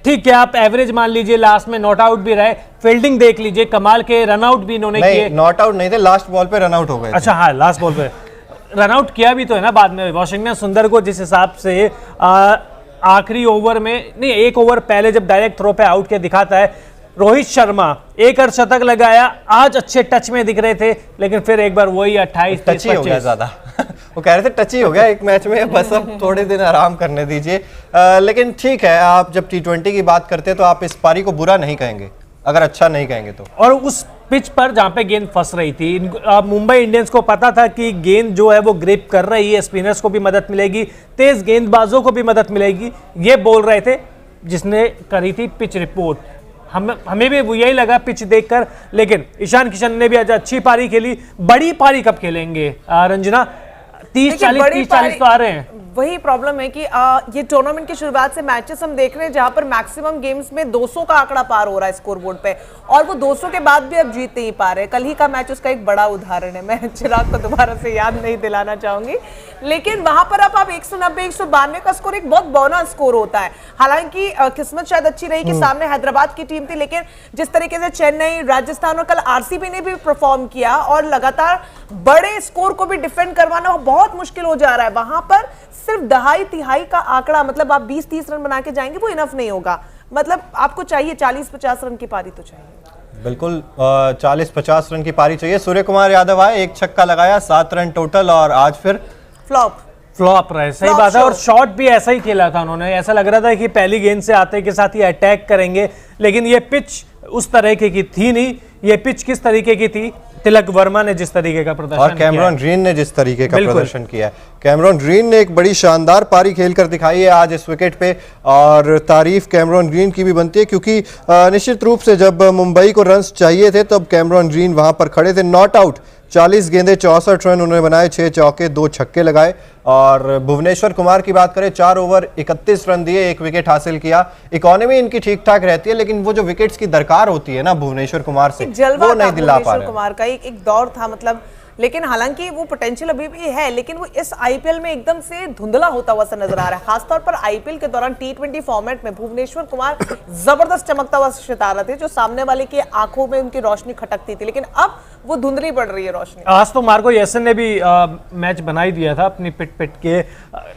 ठीक है, आप एवरेज मान लीजिए, लास्ट में नॉट आउट भी रहे, फील्डिंग देख लीजिए, कमाल के रनआउट भी इन्होंने किए। नॉट आउट नहीं थे, लास्ट बॉल पे रनआउट हो गए। अच्छा हाँ, लास्ट बॉल पे रनआउट किया भी तो है ना बाद में वाशिंगटन सुंदर को, जिस हिसाब से आखिरी ओवर में नहीं, एक ओवर पहले जब डायरेक्ट थ्रो पे आउट किया दिखाता है। रोहित शर्मा एक अर्धशतक लगाया, आज अच्छे टच में दिख रहे थे, लेकिन फिर एक बार वही 28 टची हो गया ज्यादा वो कह रहे थे टची हो गया एक मैच में, बस अब थोड़े दिन आराम करने दीजिए। लेकिन ठीक है, आप जब T20 की बात करते हैं तो आप इस पारी को बुरा नहीं कहेंगे, अगर अच्छा नहीं कहेंगे तो। और उस पिच पर जहां पे गेंद फंस रही थी, मुंबई इंडियंस को पता था कि गेंद जो है वो ग्रिप कर रही है, स्पिनर्स को भी मदद मिलेगी, तेज गेंदबाजों को भी मदद मिलेगी, ये बोल रहे थे जिसने करी थी पिच रिपोर्ट। हमें भी यही लगा पिच देखकर, लेकिन ईशान किशन ने भी आज अच्छी पारी खेली। बड़ी पारी कब खेलेंगे रंजना? 30-40 तो आ रहे हैं। वही प्रॉब्लम है कि ये टूर्नामेंट की शुरुआत से मैचेस हम देख रहे हैं जहां पर मैक्सिमम गेम्स में 200 का आंकड़ा पार हो रहा है स्कोर बोर्ड पे, और वो 200 के बाद भी अब जीत नहीं पा रहे। कल ही का मैच उसका एक बड़ा उदाहरण है, मैं चिराग को दोबारा से याद नहीं दिलाना चाहूंगी, लेकिन वहां पर अब आप 190-192 का स्कोर एक बहुत बौना स्कोर होता है। हालांकि किस्मत शायद अच्छी रही कि सामने हैदराबाद की टीम थी, लेकिन जिस तरीके से चेन्नई, राजस्थान और कल आरसीबी ने भी परफॉर्म किया और लगातार बड़े स्कोर को भी डिफेंड करवाना बहुत मुश्किल हो जा रहा है। वहां पर सिर्फ दहाई तिहाई का आंकड़ा, मतलब आप 20-30 रन बना के जाएंगे वो इनफ नहीं होगा, मतलब आपको चाहिए 40-50 रन की पारी तो चाहिए। बिल्कुल 40-50 रन की पारी चाहिए। सूर्य कुमार यादव आए, एक छक्का लगाया, 7 रन टोटल, और आज फिर फ्लॉप रहे। सही बात है, और शॉट भी ऐसा ही खेला था उन्होंने, ऐसा लग रहा था कि पहली गेंद से आते के साथ ही अटैक करेंगे, लेकिन ये पिच उस तरह की थी नहीं। ये पिच किस तरीके की थी? तिलक वर्मा ने जिस तरीके का प्रदर्शन और कैमरॉन ग्रीन ने जिस तरीके का प्रदर्शन किया है, कैमरॉन ग्रीन ने एक बड़ी शानदार पारी खेलकर दिखाई है आज इस विकेट पे, और तारीफ कैमरॉन ग्रीन की भी बनती है, क्योंकि निश्चित रूप से जब मुंबई को रन्स चाहिए थे तब कैमरॉन ग्रीन वहां पर खड़े थे। नॉट आउट 40 गेंदे 64 रन उन्होंने बनाए, 6 चौके 2 छक्के लगाए। और भुवनेश्वर कुमार की बात करें, 4 ओवर 31 रन दिए, 1 विकेट हासिल किया। इकोनॉमी इनकी ठीक ठाक रहती है, लेकिन वो जो विकेट्स की दरकार होती है ना भुवनेश्वर कुमार से, वो नहीं दिला पा रहे। कुमार का एक दौर था, मतलब, लेकिन हालांकि वो पोटेंशियल अभी भी है, लेकिन वो इस आईपीएल में एकदम से धुंधला होता हुआ सा नजर आ रहा है। खासतौर पर आईपीएल के दौरान T20 फॉर्मेट में भुवनेश्वर कुमार जबरदस्त चमकता हुआ सितारा थे, जो सामने वाले की आंखों में उनकी रोशनी खटकती थी, लेकिन अब वो धुंधली पड़ रही है रोशनी। आज तो मार्को येसन ने भी मैच बना ही दिया था अपनी पिट के।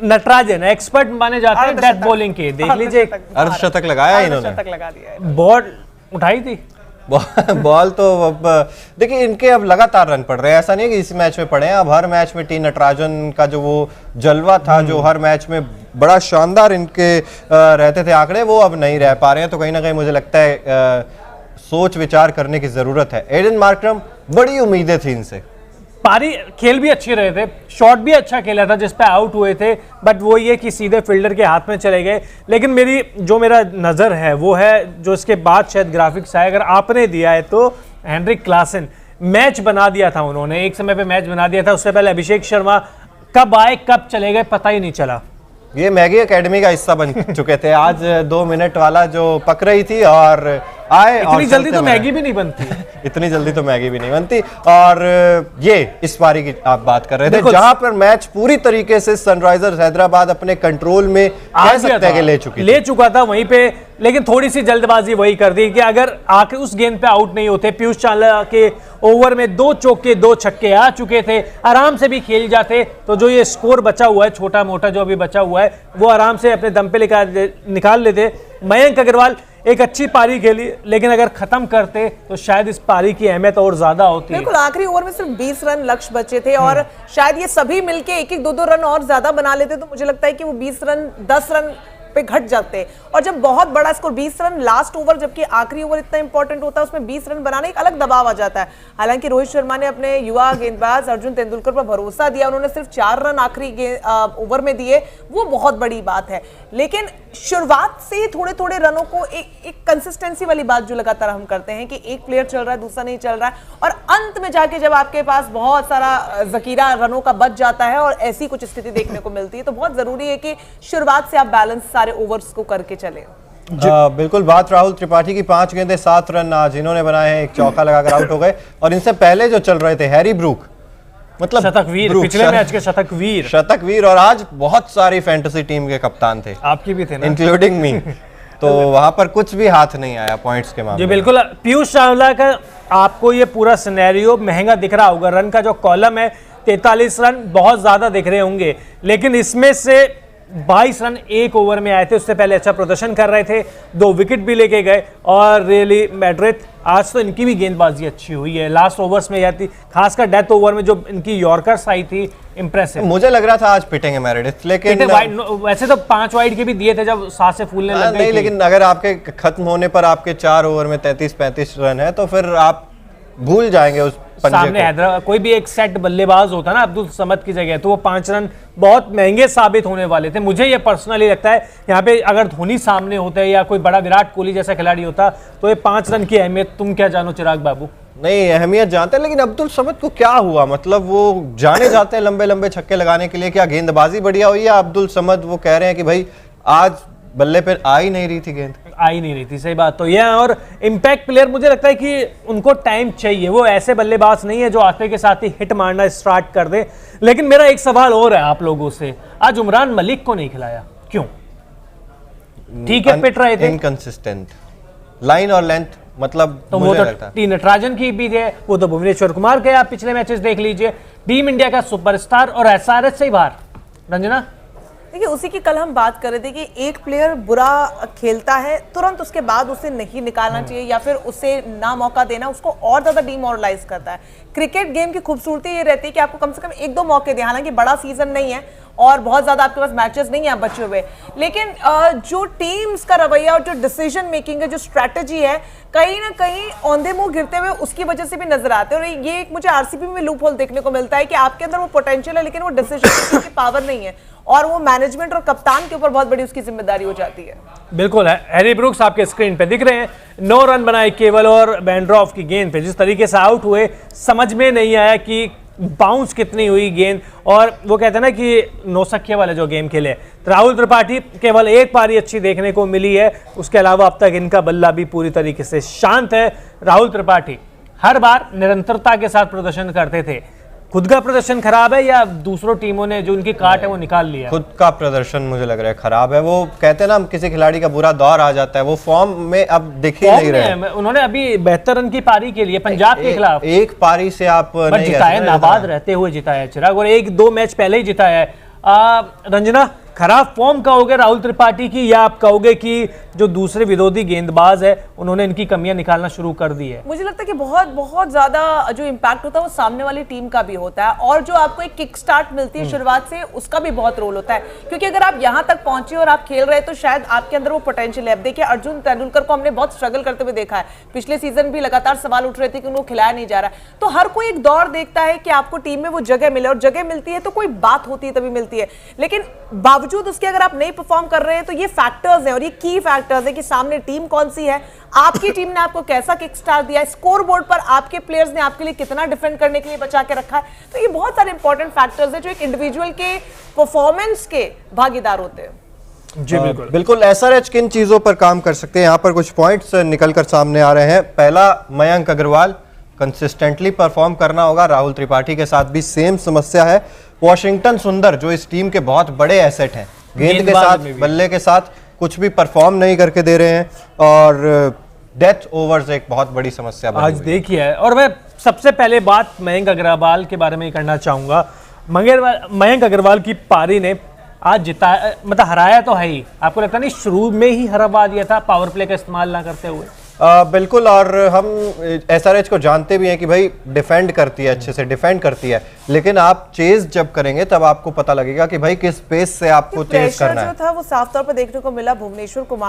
नटराजन एक्सपर्ट माने जाते हैं डेथ बॉलिंग के, देख लीजिए अर्धशतक लगाया इन्होंने, लगा दिया, बॉल उठाई थी। बॉल तो अब देखिए इनके अब लगातार रन पड़ रहे हैं, ऐसा नहीं है कि इस मैच में पड़े हैं, अब हर मैच में टी नटराजन का जो वो जलवा था, जो हर मैच में बड़ा शानदार इनके रहते थे आंकड़े, वो अब नहीं रह पा रहे हैं। तो कहीं ना कहीं मुझे लगता है सोच विचार करने की जरूरत है। एडन मार्करम, बड़ी उम्मीदें थी इनसे, पारी खेल भी अच्छे रहे थे, शॉट भी अच्छा खेला था जिस पे आउट हुए थे, बट वो ये कि सीधे फील्डर के हाथ में चले गए। लेकिन मेरा नज़र है वो है जो इसके बाद शायद ग्राफिक्स आए, अगर आपने दिया है तो हेनरिक क्लासन, मैच बना दिया था उन्होंने, एक समय पे मैच बना दिया था। उससे पहले अभिषेक शर्मा कब आए कब चले गए पता ही नहीं चला। ये मैगी एकेडमी का हिस्सा बन चुके थे। आज 2 मिनट वाला जो पक रही थी और आए, इतनी जल्दी तो मैगी भी नहीं बनती इतनी जल्दी तो मैगी भी नहीं बनती। और ये इस पारी की आप बात कर रहे थे, जहां पर मैच पूरी तरीके से सनराइजर्स हैदराबाद अपने कंट्रोल में कह सकते हैं कि ले चुका था वहीं पे, लेकिन थोड़ी सी जल्दबाजी वही कर दी कि अगर आखिर उस गेंद पे आउट नहीं होते, पीयूष चावला के ओवर में 2 चौके 2 छक्के आ चुके थे, आराम से भी खेल जाते तो जो ये स्कोर बचा हुआ है, छोटा मोटा जो अभी बचा हुआ है, वो आराम से अपने दम पे निकाल लेते। मयंक अग्रवाल एक अच्छी पारी खेली, लेकिन अगर खत्म करते तो शायद इस पारी की अहमियत और ज्यादा होती। बिल्कुल, आखिरी ओवर में सिर्फ 20 रन लक्ष्य बचे थे, और शायद ये सभी मिलके 1-1, 2-2 रन और ज्यादा बना लेते तो मुझे लगता है कि वो 20 रन 10 रन पे घट जाते। और जब बहुत बड़ा स्कोर 20 रन लास्ट ओवर, जबकि आखिरी ओवर इतना इंपॉर्टेंट होता है, उसमें 20 रन बनाने एक अलग दबाव आ जाता है। हालांकि रोहित शर्मा ने अपने युवा गेंदबाज अर्जुन तेंदुलकर पर भरोसा दिया, उन्होंने सिर्फ 4 रन आखिरी ओवर में दिए, वो बहुत बड़ी बात है। लेकिन शुरुआत से थोड़े थोड़े रनों को एक कंसिस्टेंसी वाली बात जो लगातार हम करते हैं कि एक प्लेयर चल रहा है, दूसरा नहीं चल रहा है, और अंत में जाके जब आपके पास बहुत सारा जखीरा रनों का बच जाता है और ऐसी कुछ स्थिति देखने को मिलती है, तो बहुत जरूरी है कि शुरुआत से आप बैलेंस सारे ओवर्स को करके चले। बिल्कुल बात राहुल त्रिपाठी की, 5 गेंदे 7 रन आज इन्होंने बनाए हैं, एक चौका लगाकर आउट हो गए। और इनसे पहले जो चल रहे थे हैरी ब्रूक, मतलब शतकवीर, पिछले मैच के शतकवीर, और आज बहुत सारी फैंटेसी टीम के कप्तान थे, आपकी भी थे ना, इंक्लूडिंग मी। तो वहां पर कुछ भी हाथ नहीं आया पॉइंट्स के मामले जी में। बिल्कुल, पीयूष चावला का आपको ये पूरा सिनेरियो महंगा दिख रहा होगा। रन का जो कॉलम है 43 रन बहुत ज्यादा दिख रहे होंगे, लेकिन इसमें से 22 रन एक ओवर में आए थे। उससे पहले अच्छा प्रदर्शन कर रहे थे, 2 विकेट भी लेके गए। और रियली मैड्रिड आज तो इनकी भी गेंदबाजी अच्छी हुई है, लास्ट ओवर्स में आती, खासकर डेथ ओवर में जो इनकी यॉर्कर्स आई थी, इंप्रेसिव। मुझे लग रहा था आज पिटेंगे मैरिडिथ, लेकिन वैसे तो 5 वाइड के भी दिए थे जब सांसें फूलने लग गई नहीं, थी। लेकिन अगर आपके खत्म होने पर आपके 4 ओवर में 33-35 रन है तो फिर आप भूल जाएंगे उस पंजे सामने को। हैदराबाद कोई भी एक सेट बल्लेबाज होता ना अब्दुल समद की जगह, तो वो 5 रन बहुत महंगे साबित होने वाले थे। मुझे ये पर्सनली लगता है यहाँ पे अगर धोनी सामने होते या कोई बड़ा विराट कोहली जैसा खिलाड़ी होता तो ये 5 रन की अहमियत तुम क्या जानो चिराग बाबू। नहीं, अहमियत जानते हैं, लेकिन अब्दुल समद को क्या हुआ? मतलब वो जाने जाते हैं लंबे लंबे छक्के लगाने के लिए, क्या गेंदबाजी बढ़िया हुई? या अब्दुल समद वो कह रहे हैं कि भाई आज बल्ले पे आ ही नहीं रही थी गेंद, आ ही नहीं रही थी, सही बात तो ये। और इम्पैक्ट प्लेयर मुझे लगता है कि उनको टाइम चाहिए, वो ऐसे बल्लेबाज नहीं है जो आते के साथ ही हिट मारना स्टार्ट कर दे। लेकिन मेरा एक सवाल और है आप लोगों से, आज उमरान मलिक को नहीं खिलाया क्यों? ठीक है पिट रहे थे, इनकंसिस्टेंट लाइन और लेंथ, मतलब तो वो मुझे तो लगता है टी नटराजन की भी थे, वो तो भुवनेश्वर कुमार के आप पिछले मैचेस देख लीजिए। टीम इंडिया का सुपरस्टार और एसआरएच से ही बाहर। रंजना, देखिए उसी की कल हम बात कर रहे थे कि एक प्लेयर बुरा खेलता है तुरंत उसके बाद उसे नहीं निकालना चाहिए या फिर उसे ना मौका देना उसको और ज्यादा डिमोरलाइज करता है। क्रिकेट गेम की खूबसूरती ये रहती है कि आपको कम से कम 1-2 मौके दें, हालांकि बड़ा सीजन नहीं है और बहुत ज्यादा आपके पास मैचेस नहीं है आप बचे हुए, लेकिन जो टीम्स का रवैया और जो डिसीजन मेकिंग है, जो स्ट्रैटेजी है, कहीं ना कहीं औंधे मुंह गिरते हुए उसकी वजह से भी नजर आते हैं। और ये एक मुझे आरसीबी में लूप होल देखने को मिलता है कि आपके अंदर वो पोटेंशियल है लेकिन वो डिसीजन मेकिंग की पावर नहीं है और वो मैनेजमेंट और कप्तान के ऊपर बहुत बड़ी उसकी जिम्मेदारी हो जाती है। बिल्कुल है, हैरी ब्रूक्स आपके स्क्रीन पे दिख रहे हैं, 9 रन बनाए केवल, और बैंड्रॉफ की गेंद पे जिस तरीके से आउट हुए समझ में नहीं आया कि बाउंस कितनी हुई गेंद। और वो कहते हैं ना कि नौसखिया वाले जो गेम खेले, राहुल त्रिपाठी केवल एक पारी अच्छी देखने को मिली है, उसके अलावा अब तक इनका बल्ला भी पूरी तरीके से शांत है। राहुल त्रिपाठी हर बार निरंतरता के साथ प्रदर्शन करते थे, खुद का प्रदर्शन खराब है या दूसरों टीमों ने जो उनकी काट है वो निकाल लिया? खुद का प्रदर्शन मुझे लग रहा है खराब है। वो कहते हैं ना किसी खिलाड़ी का बुरा दौर आ जाता है, वो फॉर्म में अब दिख ही नहीं रहे। उन्होंने अभी 72 रन की पारी के लिए पंजाब के खिलाफ एक पारी से आप नहीं जिताया, नाबाद रहते हुए जिताया चिराग, और 1-2 मैच पहले ही जिताया है। रंजना, खराब फॉर्म कहोगे राहुल त्रिपाठी की या आप कहोगे कि जो दूसरे विरोधी गेंदबाज है उन्होंने इनकी कमियां निकालना शुरू कर दी है? मुझे लगता है कि बहुत बहुत ज्यादा जो इम्पैक्ट होता है वो सामने वाली टीम का भी होता है और जो आपको एक किक स्टार्ट मिलती है शुरुआत से उसका भी बहुत रोल होता है, क्योंकि अगर आप यहां तक पहुंचे और आप खेल रहे तो शायद आपके अंदर वो पोटेंशियल है। अब देखिए अर्जुन तेंदुलकर को हमने बहुत स्ट्रगल करते हुए देखा है, पिछले सीजन भी लगातार सवाल उठ रहे थे कि उनको खिलाया नहीं जा रहा है। तो हर कोई एक दौर देखता है कि आपको टीम में वो जगह मिले, और जगह मिलती है तो कोई बात होती है तभी मिलती है, लेकिन बावजूद उसके अगर आप नहीं परफॉर्म कर रहे हैं तो ये फैक्टर्स हैं और ये की फैक्टर्स है कि सामने टीम कौन सी है, आपकी टीम ने आपको कैसा किक स्टार्ट दिया है, स्कोर बोर्ड पर आपके प्लेयर्स ने आपके लिए कितना डिफेंड करने के लिए बचा के रखा है। तो ये बहुत सारे इंपॉर्टेंट फैक्टर्स हैं जो एक इंडिविजुअल के परफॉर्मेंस के भागीदार होते हैं। जी बिल्कुल बिल्कुल। एसआरएच किन चीजों पर काम कर सकते हैं, यहाँ पर कुछ पॉइंट्स निकलकर सामने आ रहे हैं। पहला, मयंक अग्रवाल कंसिस्टेंटली परफॉर्म करना होगा। राहुल त्रिपाठी के साथ भी सेम समस्या है। वॉशिंगटन सुंदर जो इस टीम के बहुत बड़े एसेट हैं, गेंद के साथ बल्ले के साथ कुछ भी परफॉर्म नहीं करके दे रहे हैं, और डेथ ओवर्स एक बहुत बड़ी समस्या बनी आज देखिए। और मैं सबसे पहले बात मयंक अग्रवाल के बारे में करना चाहूंगा। मयंक अग्रवाल की पारी ने आज जिताया, मतलब हराया तो है ही, आपको लगता नहीं शुरू में ही हरवा दिया था पावर प्ले का इस्तेमाल ना करते हुए? बिल्कुल। और हम एसआरएच को जानते भी हैं कि भाई डिफेंड करती है, अच्छे से डिफेंड करती है, लेकिन आप चेज जब करेंगे तब आपको पता लगेगा कि भाई किस पेस से आपको चेज करना है। जो था वो साफ तौर पर देखने को मिला भुवनेश्वर कुमार